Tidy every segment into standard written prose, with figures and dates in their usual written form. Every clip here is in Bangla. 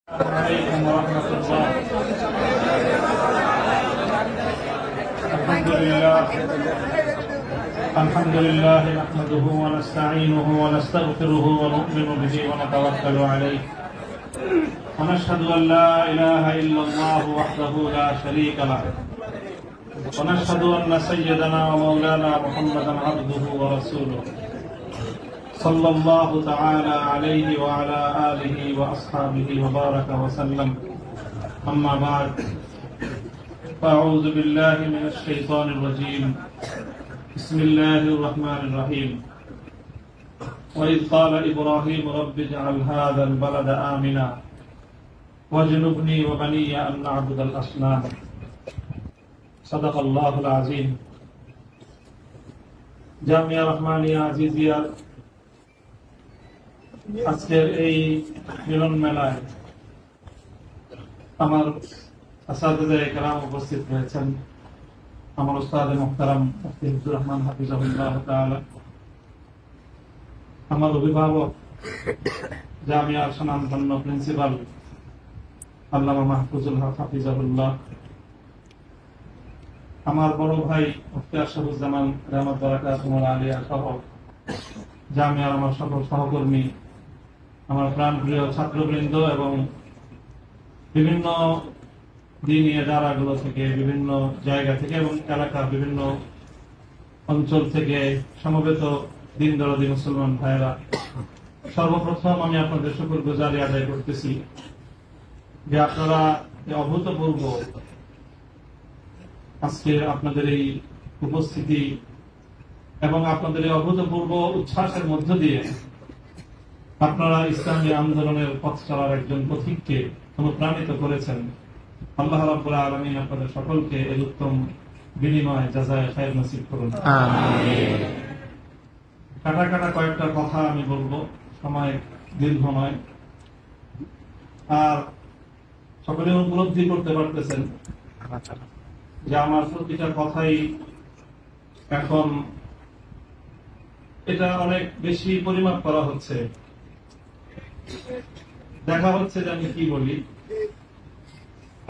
عليكم ورحمة الله. الحمد لله نحمده ونستعينه ونستغفره ونؤمن به ونتوكل عليه ونشهد أن لا إله إلا الله وحده لا شريك له ونشهد أن سيدنا ومولانا محمدا عبده ورسوله صلى الله تعالى عليه وعلى آله وأصحابه وبارك وسلم. أما بعد، فأعوذ بالله من الشيطان الرجيم. بسم الله الرحمن الرحيم. وإذ قال إبراهيم رب اجعل هذا البلد آمنا واجنبني وبني أن نعبد الأصنام. صدق الله العظيم. জামিয়া রহমানিয়া আজিজিয়া আজকের এই মিলন মেলায় আমার আসাদে কেরাম উপস্থিত হয়েছেন। আমার উস্তাদ মুহতারাম মুফতি হিফজুর রহমান হাফিজাহুল্লাহ তাআলা, আমার অভিভাবক জামিয়ার সুনামধন্য প্রিন্সিপাল আল্লামা মাহফুজুল হক হাফিজাহুল্লাহ, আমার বড় ভাই মুফতি আশরাফুজ্জামান রহমত বারাকাতুহুল আলিয়া সহ জামিয়ার আমার সকল সহকর্মী, আমার প্রাণপ্রিয় ছাত্রবৃন্দ এবং বিভিন্ন দিনী ইদারাগুলো থেকে, বিভিন্ন জায়গা থেকে এবং এলাকার বিভিন্ন অঞ্চল থেকে সমবেত দিন দরদি মুসলমান ভাইয়েরা, সর্বপ্রথম আমি আপনাদের শুকরগুজারি আদায় করতেছি যে আপনারা অভূতপূর্ব আজকে আপনাদের এই উপস্থিতি এবং আপনাদের এই অভূতপূর্ব উচ্ছ্বাসের মধ্য দিয়ে আপনারা ইসলামী আন্দোলনের পথ চলার একজন পথিককে অনুপ্রাণিত করেছেন। আল্লাহ রাব্বুল আলামিন আপনাদের সকলকে এই উত্তম বিনিময় জাযায়ে খায়র নসিব করুন। আমিন। কাটা কাটা কয়েকটা কথা আমি বলবো, সময় দীর্ঘ নয়। আর সকলে উপলব্ধি করতে পারতেছেন যে আমার প্রতিটা কথাই এখন এটা অনেক বেশি পরিমাপ করা হচ্ছে, দেখা হচ্ছে যে আমি কি বলি।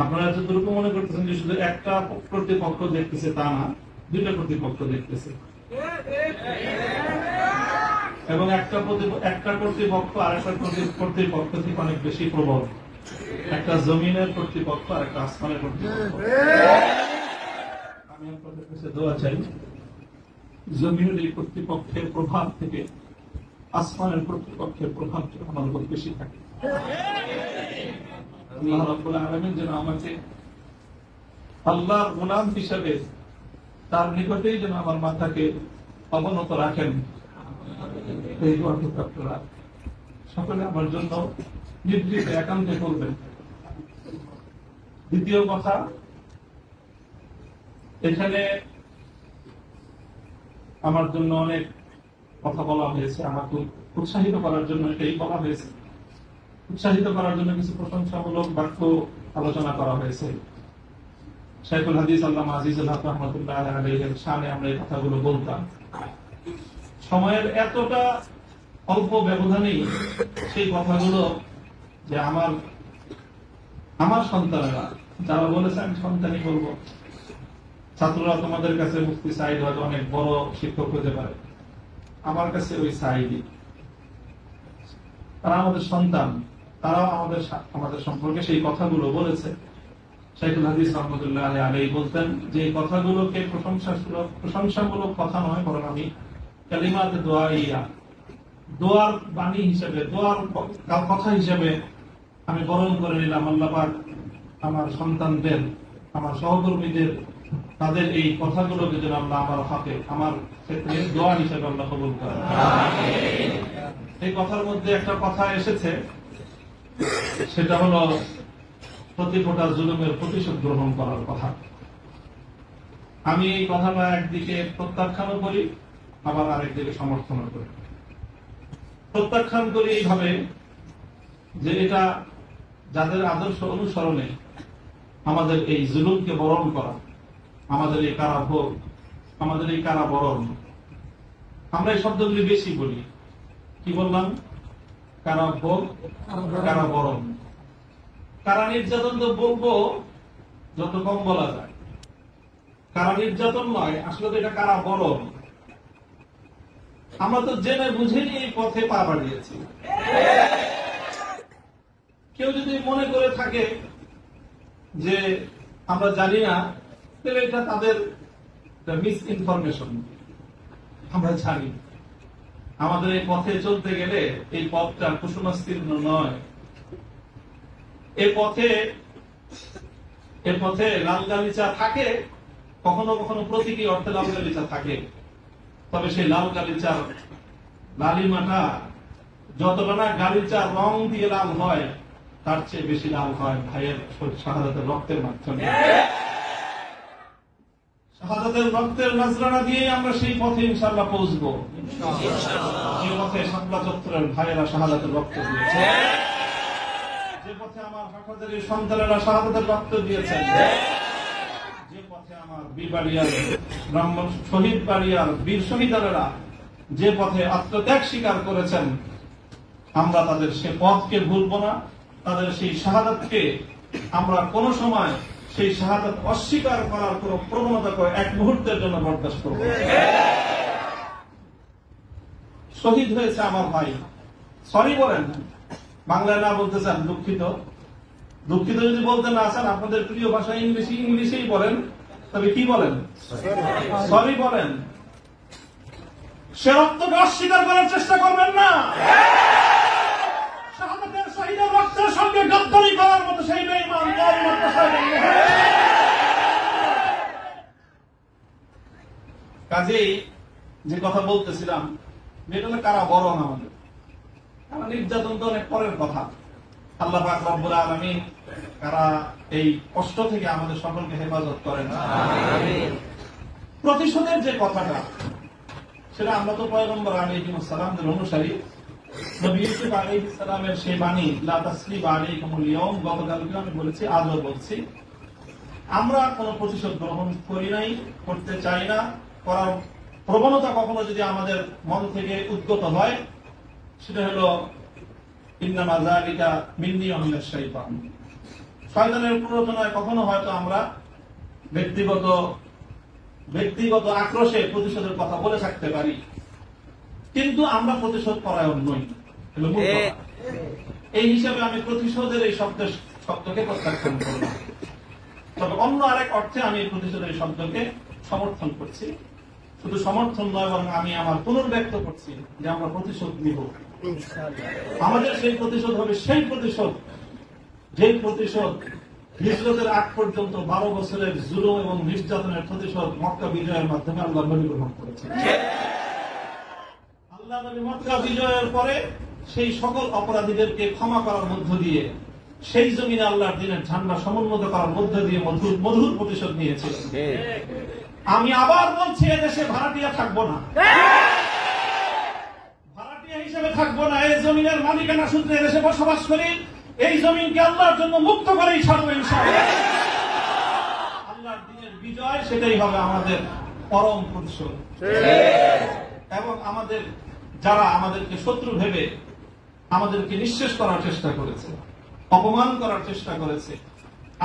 আপনারা যতটুকু মনে করতেছেন যে শুধু একটা কর্তৃপক্ষ দেখতেছে, তা না, দুইটা কর্তৃপক্ষ দেখতেছে এবং একটা কর্তৃপক্ষ আর একটা কর্তৃপক্ষ থেকে অনেক বেশি প্রবল। একটা জমিনের কর্তৃপক্ষ আর একটা আসমানের কর্তৃপক্ষ। আমি আপনাদের কাছে দোয়া চাই, জমিনের এই কর্তৃপক্ষের প্রভাব থেকে আসমানের কর্তৃপক্ষের প্রভাব আমাদের উপর বেশি থাকে। আল্লাহ রাব্বুল আলামিন যেন আমাকে আল্লাহর গোলাম হিসেবে তার নিকটেই যেন আমার মাথাকে অবনত রাখেন, এই দোয়াটুকু আপনারা সকলে আমার জন্য নির্দিষ্ট একান্তে করবেন। দ্বিতীয় কথা, এখানে আমার জন্য অনেক কথা বলা হয়েছে, আমাকে উৎসাহিত করার জন্য এটাই বলা হয়েছে। উৎসাহিত করার জন্য কিছু প্রশংসামূলক বাক্য আলোচনা করা হয়েছে। শাইখুল হাদিস আল্লামা আজিজুল হক রাহমাতুল্লাহ আলাইহির শানে আমরা এই কথাগুলো বলতাম। সময়ের এতটা অল্প ব্যবধানেই সেই কথাগুলো যে আমার সন্তানেরা যারা বলেছে, আমি সন্তানই বলবো। ছাত্ররা তোমাদের কাছে মুফতি সাইদ হয়তো অনেক বড় শিক্ষক হতে পারে, আমার কাছে ওই সাইদই। তারা আমাদের সন্তান, তারাও আমাদের সম্পর্কে সেই কথাগুলো বলেছে। শাইখুল হাদিস রাহমাতুল্লাহ আলাইহি বলতেন যে এই কথাগুলোকে প্রশংসামূলক কথা নয়, বরং আমি কালিমাত দোয়াইয়া, দোয়ার বাণী হিসেবে, দোয়ার কথা হিসেবে আমি বরণ করে নিলাম। আল্লাহ পাক আমার সন্তানদের, আমার সহকর্মীদের, তাদের এই কথাগুলোকে যেন আল্লাহ আমার হাতে, আমার ক্ষেত্রে দোয়া হিসেবে আল্লাহ কবুল করেন। এই কথার মধ্যে একটা কথা এসেছে, সেটা হলো প্রতি ফোঁটা জুলুমের প্রতিশোধ গ্রহণ করার কথা। আমি এই কথাটা একদিকে প্রত্যাখ্যানও করি, আবার আরেকদিকে সমর্থনও করি। প্রত্যাখ্যান করি এইভাবে যে এটা যাদের আদর্শ অনুসরণে আমাদের এই জুলুমকে বরণ করা, আমাদের এই কারাভোগ, আমাদের এই কারাবরণ, আমরা এই শব্দগুলি বেশি বলি। কি বললাম? কারাভোগ, কারাবরণ। কারা নির্যাতন তো বলবো যত কম বলা যায়। কারা নির্যাতন নয়, আসলে তো এটা কারা বরণ। আমরা তো জেনে বুঝেই এই পথে পা বাড়িয়েছি। কেউ যদি মনে করে থাকে যে আমরা জানি না, তাহলে এটা তাদের মিস ইনফরমেশন। আমরা জানি আমাদের এই পথে চলতে গেলে এই পথটা কুসুমাস্তীর্ণ নয়। এ পথে লাল গালিচা থাকে, কখনো কখনো প্রতীকী অর্থে লাল গালিচা থাকে। তবে সেই লাল গালিচার লালিমাটা যতটা না গালিচার রং দিয়ে লাল হয়, তার চেয়ে বেশি লাল হয় ভাইয়ের শাহাদাতের রক্তের মাধ্যমে। শাহাদাতের রক্তের নজরানা দিয়ে আমরা সেই পথে ইনশাআল্লাহ পৌঁছবো। যে পথে শাপলা চত্বরের ভাইয়েরা শাহাদাতের রক্ত দিয়েছে, যে পথে আমার হাফাজের সন্তানেরা শাহাদাতের রক্ত দিয়েছেন, যে পথে আমার বিবাড়িয়ার ব্রাহ্মণ শহীদ বাড়িয়ার বীর শহীদারেরা যে পথে আত্মত্যাগ স্বীকার করেছেন, আমরা তাদের সে পথকে ভুলব না। তাদের সেই শাহাদাতকে আমরা কোন সময় সেই শাহাদাত অস্বীকার করার কোন প্রবণতা করে এক মুহূর্তের জন্য বরদাস্ত করব। শহীদ হয়েছে আমার ভাই, সরি বলেন, বাংলায় না বলতে চান দুঃখিত। দুঃখিত যদি বলতে না চান, আপনাদের প্রিয় ভাষা ইংলিশেই বলেন, তবে কি বলেন? সরি বলেন। সে রক্তকে অস্বীকার করার চেষ্টা করবেন না। শাহাদাতের শহীদের রক্তের সঙ্গে গদ্দারি করার মতো সেই বেঈমান কাজেই যে কথা বলতেছিলাম, এটা হলো কারা বরণ। আমাদের কারা নির্যাতন তো অনেক পরের কথা। আল্লাহ পাক রব্বুল আলামিন কারা এই কষ্ট থেকে আমাদের সকলকে হেফাজত করেন। প্রতিশোধের যে কথাটা, সেটা আমরা তো পয়গম্বর আলাইহিস সালামের অনুসারী। নবী ইউসুফ আলাইহিস সালামের সেই বাণী, লা তাসরিবা আলাইকুমুল ইয়াউম, গতকালকে আমি বলেছি, আজও বলছি, আমরা কোনো প্রতিশোধ গ্রহণ করি নাই, করতে চাই না। করার প্রবণতা কখনো যদি আমাদের মন থেকে উদ্গত হয়, সেটা হলো ইন্নামা যালিকা মিন্নী ওয়া মিনাশ শাইতান, শয়তানের প্ররোচনায় কখনো হয়তো আমরা ব্যক্তিগত আক্রোশে প্রতিশোধের কথা বলে থাকতে পারি, কিন্তু আমরা প্রতিশোধ পরায়ণ নই। এই হিসাবে আমি প্রতিশোধের এই শব্দকে প্রত্যাখ্যান করলাম। তবে অন্য আরেক অর্থে আমি প্রতিশোধের শব্দকে সমর্থন করছি। শুধু সমর্থন নয়, বরং আমি আমার পুনর্ব্যক্ত করছি যে আমরা প্রতিশোধ নিব। আমাদের সেই প্রতিশোধ হবে সেই প্রতিশোধ, যে প্রতিশোধ হিজরতের আগ পর্যন্ত 12 বছরের জুলুম এবং নির্যাতনের প্রতিশোধ মক্কা বিজয়ের মাধ্যমে আল্লাহ নবী গ্রহণ করেছেন। আল্লাহ নবী মক্কা বিজয়ের পরে সেই সকল অপরাধীদেরকে ক্ষমা করার মধ্য দিয়ে, সেই জমিনে আল্লাহর দ্বীনের ঝান্ডা সমুন্নত করার মধ্য দিয়ে মধুর প্রতিশোধ নিয়েছিলেন। আমি আবার বলছি, এদেশে ভাড়াটিয়া থাকবো না, ভাড়াটিয়া হিসেবে থাকবো না। এই জমিনের মালিকানা সূত্রে এদেশে বসবাস করি। এই জমিনকে আল্লাহর জন্য মুক্ত করেই ছাড়বো ইনশাআল্লাহ। আল্লাহর দ্বীনের বিজয়, সেটাই হবে আমাদের পরম প্রতিশোধ। এবং আমাদের যারা আমাদেরকে শত্রু ভেবে আমাদেরকে নিঃশেষ করার চেষ্টা করেছে, অপমান করার চেষ্টা করেছে,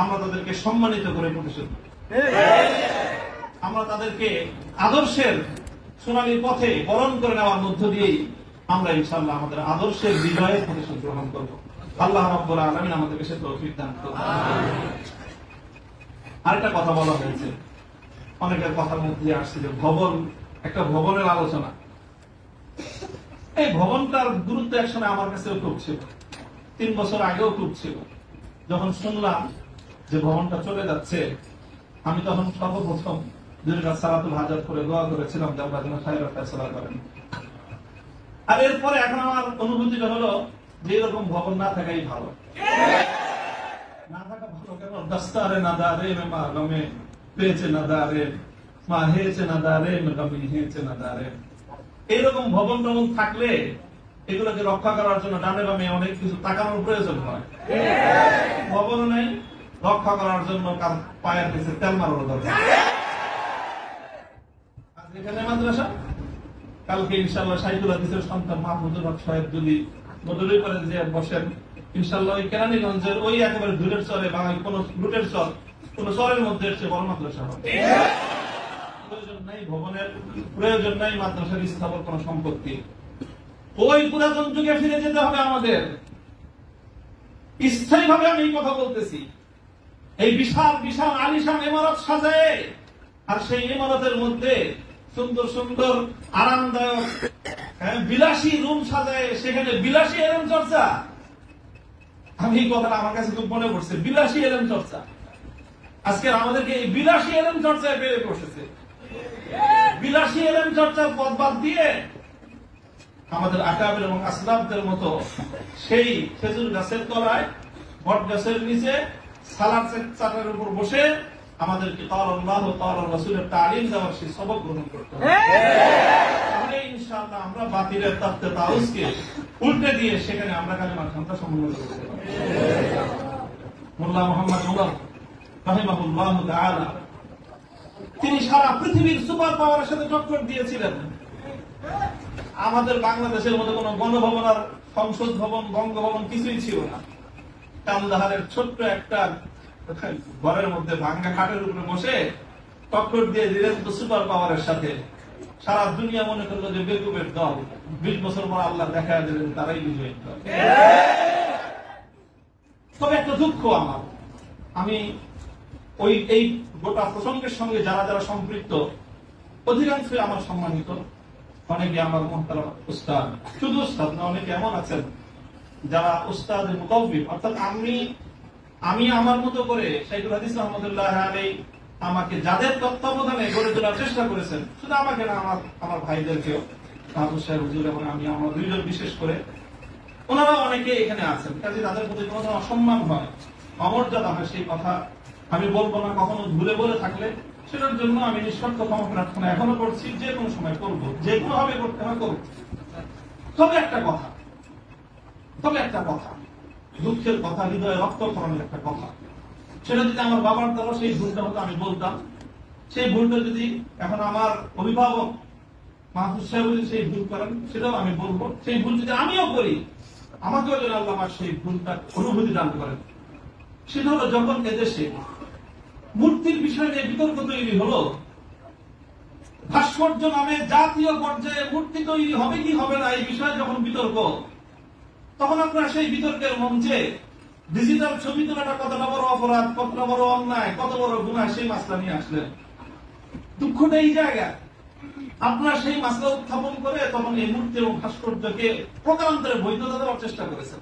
আমরা তাদেরকে সম্মানিত করে প্রতিশোধ, আমরা তাদেরকে আদর্শের সোনালী পথে বরণ করে নেওয়ার মধ্য দিয়েই আমরা ইনশাআল্লাহ আমাদের আদর্শের বিজয়ের প্রতিশোধ গ্রহণ করব। আল্লাহ রাব্বুল আলামিন আমাদেরকে সে তৌফিক দান করুন। আরেকটা কথা বলা হয়েছে, অনেকের কথার মধ্যে আসছে যে একটা ভবনের আলোচনা। এই ভবনটার গুরুত্ব একসময় আমার কাছেও খুব ছিল, 3 বছর আগেও খুব ছিল। যখন শুনলাম যে ভবনটা চলে যাচ্ছে, আমি তখন সর্বপ্রথম সালাতুল হাজাত করে দোয়া করেছিলাম যে আল্লাহ যেন খায়রাত ফয়সালা করেন। আর এরপরে এখন আমার অনুভূতিটা হলো যে এরকম ভবন না থাকাই ভালো। না থাকা ভালো কেন? দস্তারে না দারে মা গমে পেয়েছে না দারে, মা হেয়েছে না দারে গমে হেয়েছে না দারে। এইরকম ভবন টবন থাকলে এগুলোকে রক্ষা করার জন্য ডানে বামে অনেক কিছু তাকানোর প্রয়োজন হয়। ভবন নেই, রক্ষা করার জন্য কার পায়ের কাছে তেল মারার দরকার। এখানে মাদ্রাসা, কালকে ইনশাআল্লাহ শাইখুল হাদিসের সন্তান মাহমুদুল হক সাহেব যদি মধুরী করে যে বসেন, ইনশাল্লাহ ওই কেরানীগঞ্জের ওই একেবারে দূরের চরে বা কোন রুটের চর, কোন চরের মধ্যে এসে বড় মাদ্রাসা হবে। প্রয়োজন নাই ভবনের, প্রয়োজন নাই মাদ্রাসার স্থাপন কোন সম্পত্তি। ওই পুরাতন যুগে ফিরে যেতে হবে আমাদের। স্থায়ী ভাবে আমি এই কথা বলতেছি। এই বিশাল বিশাল আলিশান ইমারত সাজায়, আর সেই ইমারতের মধ্যে সুন্দর সুন্দর আরামদায়ক বিলাসী রুম সাজায়, সেখানে বিলাসী এলেম চর্চা। আমি এই কথাটা আমার কাছে খুব মনে পড়ছে, বিলাসী এলেম চর্চা। আজকে আমাদেরকে এই বিলাসী এলেম চর্চায় বেড়ে বসেছে। বিলাসী এলেম চর্চার পথ বাদ দিয়ে আমাদের আকাবের এবং আসলাফদের মতো সেই খেজুর গাছের তলায়, বট গাছের নিচে সালাদ চাটার উপর বসে আমাদেরকে ক্বালা আল্লাহু ক্বালা রাসূলের তালিম দেওয়ার সেই সবক গ্রহণ করতে হবে। তাহলে ইনশাআল্লাহ আমরা বাতিলের তাফতে তাউসকে উল্টে দিয়ে সেখানে আমরা কালেমার খানটা সমন্বয় করতে পারব। মোল্লা মুহাম্মদ উমর রাহিমাহুল্লাহ তাআলা তিনি সারা পৃথিবীর সুপার পাওয়ারের সাথে টক্কর দিয়েছিলেন। আমাদের বাংলাদেশের মতো কোন গণভবন আর সংসদ ভবন, বঙ্গভবন কিছুই ছিল না। কান্দাহারের ছোট্ট একটা ঘরের মধ্যে ভাঙ্গা খাটের উপরে বসে টক্কর দিয়ে দিলেন সুপার পাওয়ারের সাথে। সারা দুনিয়া মনে করলো যে বেকুবের দল। 20 বছর পর আল্লাহ দেখা দিলেন তারাই বিজয়ী দল। তবে একটা দুঃখ আমার, আমি এই গোটা প্রসঙ্গের সঙ্গে যারা যারা সম্পৃক্ত অধিকাংশই আমার সম্মানিত, অনেকে আমার মুহতারাম উস্তাদ, শুধু উস্তাদ না, অনেকে এমন আছেন যারা উস্তাদ মুতাওয়্যিব, অর্থাৎ আমি আমার মতো করে শাইখুল হাদিস রাহমাতুল্লাহ আলাইহি আমাকে যাদের তত্ত্বাবধানে গড়ে তোলার চেষ্টা করেছেন, শুধু আমাকে না, আমার ভাইদেরকেও, মাহমুদ সাহেব হুজুর এবং আমি, আমরা দুইজন বিশেষ করে, ওনারা অনেকে এখানে আছেন। কাজে তাদের প্রতি কোনো অসম্মান হয়, অমর্যাদা হয়, সেই কথা আমি বলবো না। কখনো ভুলে বলে থাকলে সেটার জন্য আমি নিঃশর্ত ক্ষমা প্রার্থনা এখনো করছি, যে কোনো সময় করবো, যে কোনো ভাবে করতে হয় করবো। তবে একটা কথা, দুঃখের কথা, হৃদয়ে রক্তক্ষরণের একটা কথা, সেটা যদি আমার বাবার দ্বারা সেই ভুলটা হতো আমি বলতাম। সেই ভুলটা যদি এখন আমার অভিভাবক মাহফুজ সাহেব যদি সেই ভুল করেন, সেটাও আমি বলবো। সেই ভুল যদি আমিও করি, আমাকেও যেন আল্লাহ আমার সেই ভুলটা অনুভূতি দান করেন। সেটা হলো যখন এদেশে মূর্তির বিষয় নিয়ে বিতর্ক তৈরি হলো, ভাস্কর্য নামে জাতীয় পর্যায়ে মূর্তি তৈরি হবে কি হবে না এই বিষয়ে যখন বিতর্ক, তখন আপনারা সেই বিতর্কের মঞ্চে ডিজিটাল ছবি তোলাটা কতটা বড় অপরাধ, কতটা বড় অন্যায়, কত বড় গুনাহ, সেই মাসলা নিয়ে আসলেন। দুঃখটা এই জায়গায়, আপনারা সেই মাসলা উত্থাপন করে তখন এই মূর্তি এবং ভাস্কর্যকে প্রকারান্তরে বৈধতা দেওয়ার চেষ্টা করেছেন।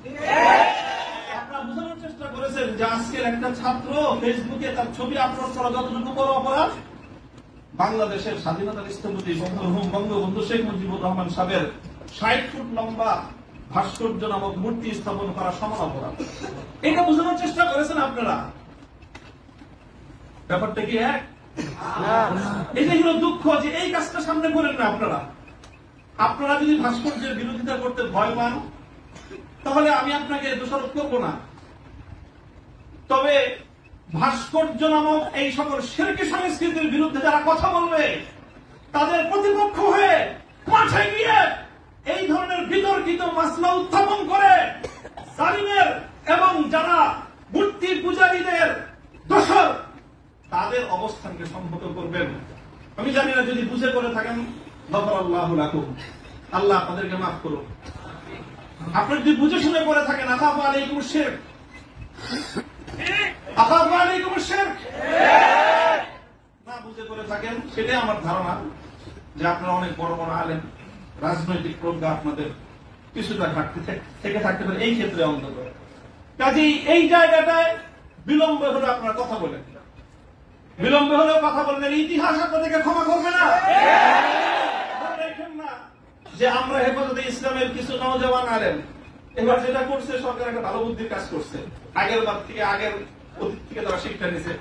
আপনারা বোঝানোর চেষ্টা করেছেন যে আজকের একটা ছাত্র ফেসবুকে তার ছবি আপলোড করা যতটুকু বড় অপরাধ, বাংলাদেশের স্বাধীনতার স্থপতি বঙ্গবন্ধু শেখ মুজিবুর রহমান সাহেবের 60 ফুট লম্বা ভাস্কর্য নামক মূর্তি স্থাপন করা সমান অপরাধ। এটা বোঝানোর চেষ্টা করেছেন আপনারা। ব্যাপারটা কি এক? এটাই হলো দুঃখ যে এই কাজটা সামনে করেন না আপনারা। আপনারা যদি ভাস্কর্যের বিরোধিতা করতে ভয় পান, তাহলে আমি আপনাকে দোষারোপ করবো না। তবে ভাস্কর্য নামক এই সকল শিরকি সংস্কৃতির বিরুদ্ধে যারা কথা বলবে, তাদের প্রতিপক্ষ হয়ে মাঠে গিয়ে এই ধরনের বিতর্কিত মাসলা উত্থাপন করে জালিমের এবং যারা মূর্তি পূজারীদের দোষর, তাদের অবস্থানকে সংহত করবেন। আমি জানি না, যদি বুঝে করে থাকেন, গফারাল্লাহু লাকুম, আল্লাহ আপনাদেরকে মাফ করুন। আপনি যদি বুঝে শুনে করে থাকেন, আখাফু আলাইকুমুশ শিরক, আখাফু আলাইকুমুশ শিরক, না বুঝে করে থাকেন, সেটাই আমার ধারণা যে আপনারা অনেক বড় বড় আলেম, রাজনৈতিক প্রজ্ঞা আপনাদের কিছুটা ঘাটতি থেকে থাকতে পারে এই ক্ষেত্রে অন্তত। কাজেই এই জায়গাটায় বিলম্ব হলে আপনারা কথা বলেন, বিলম্ব হলেও কথা বললেন, ইতিহাস আপনাদেরকে ক্ষমা করবে না। দেখেন না যে আমরা হেফাজতে ইসলামের কিছু নওজওয়ান আলেম এবার যেটা করছে, সরকার একটা ভালো বুদ্ধির কাজ করছে। আগের বার থেকে, আগের অতীত থেকে তারা শিক্ষা নিছে।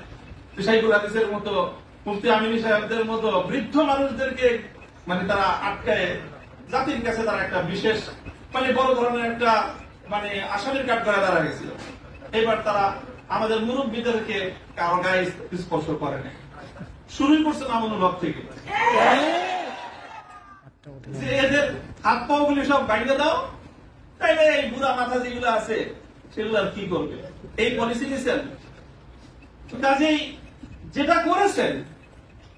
শাইখুল হাদিসের মতো, মুফতি আমিনী সাহেবদের মতো বৃদ্ধ মানুষদেরকে তারা আটকায় জাতির কাছে তারা একটা বিশেষ বড় ধরনের একটা আসামির কাঠ করে দাঁড়া গেছিল। এবার তারা আমাদের মুরব্বীদেরকে কারো গায়ে স্পর্শ করে না, শুরুই করছে নামানুল থেকে, যে এদের হাত পাও গুলি সব বাইরে দাও, তাইলে এই বুড়া মাথা যেগুলো আছে সেগুলো আর কি করবে? এই পলিসি নিয়েছেন। কাজেই যেটা করেছেন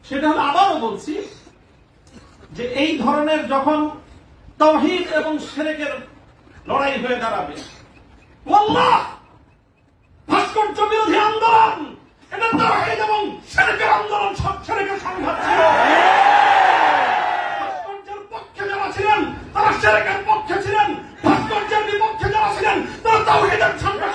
সেটা হলো, আবারও বলছি, যে এই ধরনের যখন তাওহীদ এবং শিরকের লড়াই হয়ে দাঁড়াবে, আল্লাহ ভাস্কর্য বিরোধী আন্দোলন এটা তাওহীদ এবং শিরকের আন্দোলন, সব শিরকের সংঘাত ছিল। ভাস্কর্যের পক্ষে যারা ছিলেন তারা শিরকের পক্ষে ছিলেন, ভাস্কর্যের বিপক্ষে যারা ছিলেন তারা তাওহীদের সঙ্গে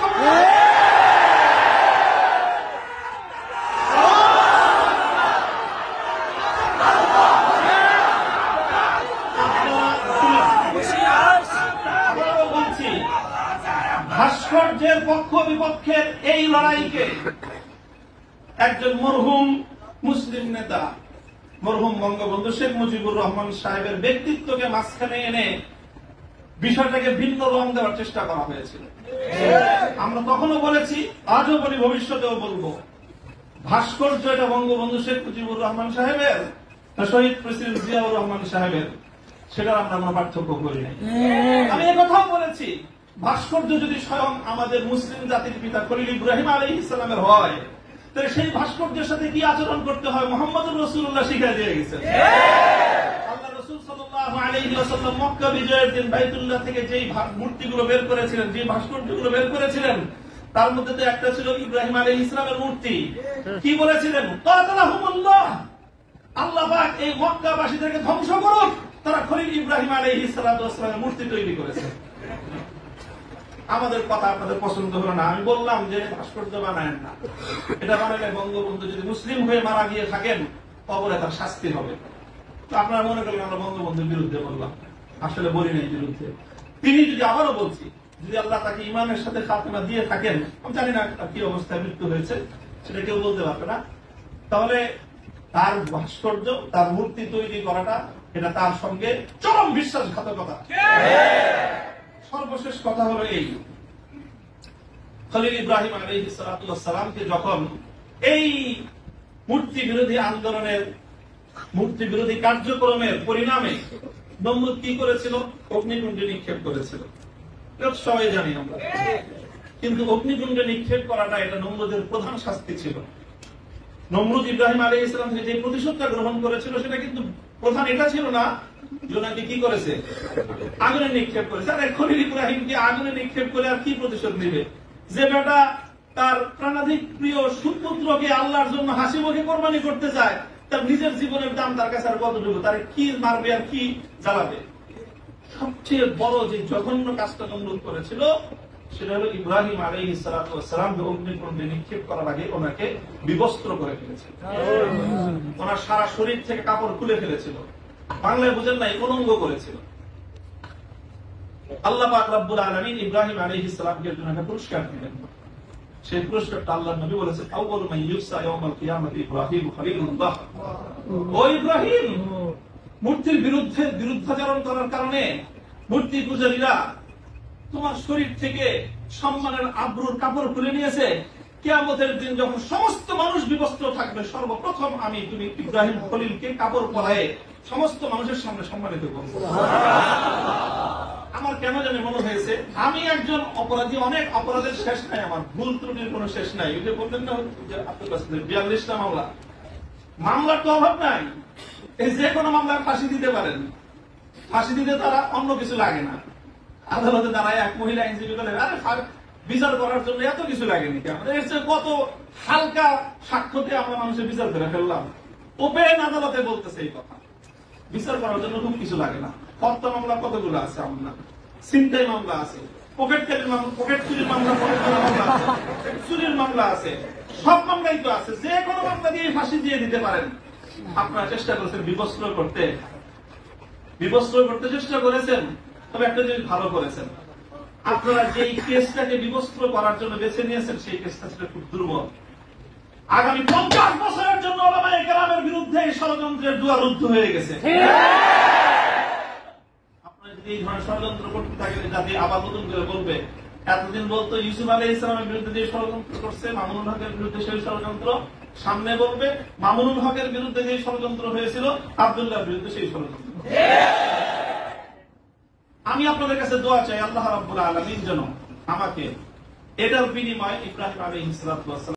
ভাস্কর্যের পক্ষ বিপক্ষের এই লড়াইকে একজন মরহুম মুসলিম নেতা, মরহুম বঙ্গবন্ধু শেখ মুজিবুর রহমান সাহেবের ব্যক্তিত্বকে মাঝখানে এনে বিষয়টাকে ভিন্ন রং দেওয়ার চেষ্টা করা হয়েছিল। আমরা তখনও বলেছি, আজও বলি, ভবিষ্যতেও বলবো, ভাস্কর্য এটা বঙ্গবন্ধু শেখ মুজিবুর রহমান সাহেবের, শহীদ প্রেসিডেন্ট জিয়াউর রহমান সাহেবের, সেটার আমরা কোনো পার্থক্য করি নাই। আমি একথাও বলেছি, ভাস্কর্য যদি স্বয়ং আমাদের মুসলিম জাতির পিতা খলিল ইব্রাহিম আলাইহিস সালামের হয়, তাহলে সেই ভাস্কর্যের সাথে কি আচরণ করতে হয় মুহাম্মদুর রাসূলুল্লাহ শিখিয়ে দিয়ে গেছেন। আল্লাহ রাসূল সাল্লাল্লাহু আলাইহি ওয়াসাল্লাম মক্কা বিজয়ের দিন বাইতুল্লাহ থেকে যেই মূর্তিগুলো বের করেছিলেন, যে ভাস্কর্যগুলো বের করেছিলেন, তার মধ্যে তো একটা ছিল ইব্রাহিম আলাইহিস সালামের মূর্তি। কি বলেছিলেন? কাতালাহুমুল্লাহ, আল্লাহ পাক এই মক্কাবাসীদেরকে ধ্বংস করুন, তারা খলিল ইব্রাহিম আলাইহিস সালামের মূর্তি তৈরি করেছে। আমাদের কথা আপনাদের পছন্দ হলো না, আমি বললাম যে ভাস্কর্য বানায়েন না, এটা বানালে বঙ্গবন্ধু যদি মুসলিম হয়ে মারা গিয়ে থাকেন কবরে তার শাস্তি হবে। তো আপনারা মনে করলেন আমরা বঙ্গবন্ধুর বিরুদ্ধে বললাম, আসলে বলি নাই বিরুদ্ধে। তিনি যদি, আবারও বলছি, যদি আল্লাহ তাকে ইমানের সাথে খাতমা দিয়ে থাকেন, আমি জানি না কি অবস্থায় মৃত্যু হয়েছে, সেটা কেউ বলতে পারবে না, তাহলে তার ভাস্কর্য, তার মূর্তি তৈরি করাটা এটা তার সঙ্গে চরম বিশ্বাসঘাতকতা। সর্বশেষ কথা হলো এই, খলিল ইব্রাহিম আলাইহিস সালামকে যখন এই মূর্তি বিরোধী আন্দোলনের, মূর্তি বিরোধী কার্যক্রমের পরিণামে নমরুদ কি করেছিল? অগ্নিকুণ্ডে নিক্ষেপ করেছিল, সবাই জানি আমরা। কিন্তু অগ্নিকুণ্ডে নিক্ষেপ করাটা এটা নমরুদের প্রধান শাস্তি ছিল। নমরুদ ইব্রাহিম আলাইহিস সালাম থেকে যে প্রতিশোধটা গ্রহণ করেছিল সেটা কিন্তু প্রধান এটা ছিল না, জোনাকে কি করেছে? আগুনে নিক্ষেপ করেছে। আর খলিল ইব্রাহিমকে আগুনে নিক্ষেপ করে আর কি প্রতিশোধ নেবে? যে বেটা তার প্রাণাধিক প্রিয় সুপুত্রকে আল্লাহর জন্য হাসি মুখে কোরবানি করতে চায়, তার নিজের জীবনের দাম তার কাছে আর কতটুকু, তার কি মারবে আর কি জ্বালাবে? সবচেয়ে বড় যে জঘন্য কাজটা নমরুদ করেছিল সেটা হলো ইব্রাহিম আলাইহিস সালামকে অগ্নিকুণ্ডে নিক্ষেপ করার আগে ওনাকে বিবস্ত্র করে ফেলেছিল, ওনার সারা শরীর থেকে কাপড় খুলে ফেলেছিল, বাংলায় বুঝেন নাই, উলঙ্গ করেছিল। আল্লাহ পাক রব্বুল আলামিন ইব্রাহিম আলাইহিস সালামকে জন্য একটা পুরস্কার দিলেন। সেই পুরস্কারটা আল্লাহর নবী বলেছেন, আউয়ালু মান ইউসা ইয়াউমাল কিয়ামাতি ইব্রাহিম খলিলুল্লাহ। ও ইব্রাহিম, মূর্তির বিরুদ্ধাচরণ করার কারণে মূর্তি পূজারীরা তোমার শরীর থেকে সম্মানের আব্রুর কাপড় খুলে নিয়েছে। কিয়ামতের দিন যখন সমস্ত মানুষ বিবস্ত্র থাকবে, সর্বপ্রথম আমি তুমি ইব্রাহিম খলিলকে কাপড় পরায়ে সমস্ত মানুষের সামনে সম্মানিত করব। আমার কেন জানি মনে হয়েছে আমি একজন অপরাধী, অনেক অপরাধের শেষ নাই, আমার ভুল ত্রুটির কোন শেষ নাই। ওই যে বললেন না আব্দুল বাসির 42টা মামলা, মামলার তো অভাব নাই, এই যে কোনো মামলার ফাঁসি দিতে পারেন, ফাঁসি দিতে তারা অন্য কিছু লাগে না। আদালতে দাঁড়ায় এক মহিলা আইনজীবী বলেন, আরে বিচার করার জন্য এত কিছু লাগেনি, আমাদের কত হালকা সাক্ষ্য দিয়ে আমরা মানুষের বিচার করে ফেললাম। ওপেন আদালতে বলতেছে এই কথা, বিচার করার জন্য খুব কিছু লাগে না। হত্যা মামলা কতগুলো আছে, আমরা ছিনতাই মামলা আছে, পকেট চুরির মামলা, চুরির মামলা আছে, সব মামলাই তো আছে, যে কোনো মামলা দিয়ে ফাঁসি দিয়ে দিতে পারেন। আপনারা চেষ্টা করেছেন বিবস্ত্র করতে চেষ্টা করেছেন, তবে একটা জিনিস ভালো করেছেন, আপনারা যেই কেসটাকে বিবস্ত্র করার জন্য বেছে নিয়েছেন সেই কেসটা ছিল খুব দুর্বল। আগামী 50 বছরের জন্য ওলামায়ে কেরামের বিরুদ্ধে এই ষড়যন্ত্রের দুয়ার রুদ্ধ হয়ে গেছে। আপনারা যদি এই ধরনের ষড়যন্ত্র করতে থাকেন, জাতি আবার নতুন করে বলবে, এতদিন বলতো ইউসুফ আলাইহিস সালামের বিরুদ্ধে যে ষড়যন্ত্র করছে, মামুনুল হকের বিরুদ্ধে সেই ষড়যন্ত্র, সামনে বলবে মামুনুল হকের বিরুদ্ধে যে ষড়যন্ত্র হয়েছিল, আব্দুল্লাহর বিরুদ্ধে সেই ষড়যন্ত্র। আমি আপনাদের কাছে দোয়া চাই আল্লাহ রাব্বুল আলামিন যেন আমাকে এটার বিনিময়ে ইব্রাহিম আলাইহিস সালাতু ওয়াস সালাম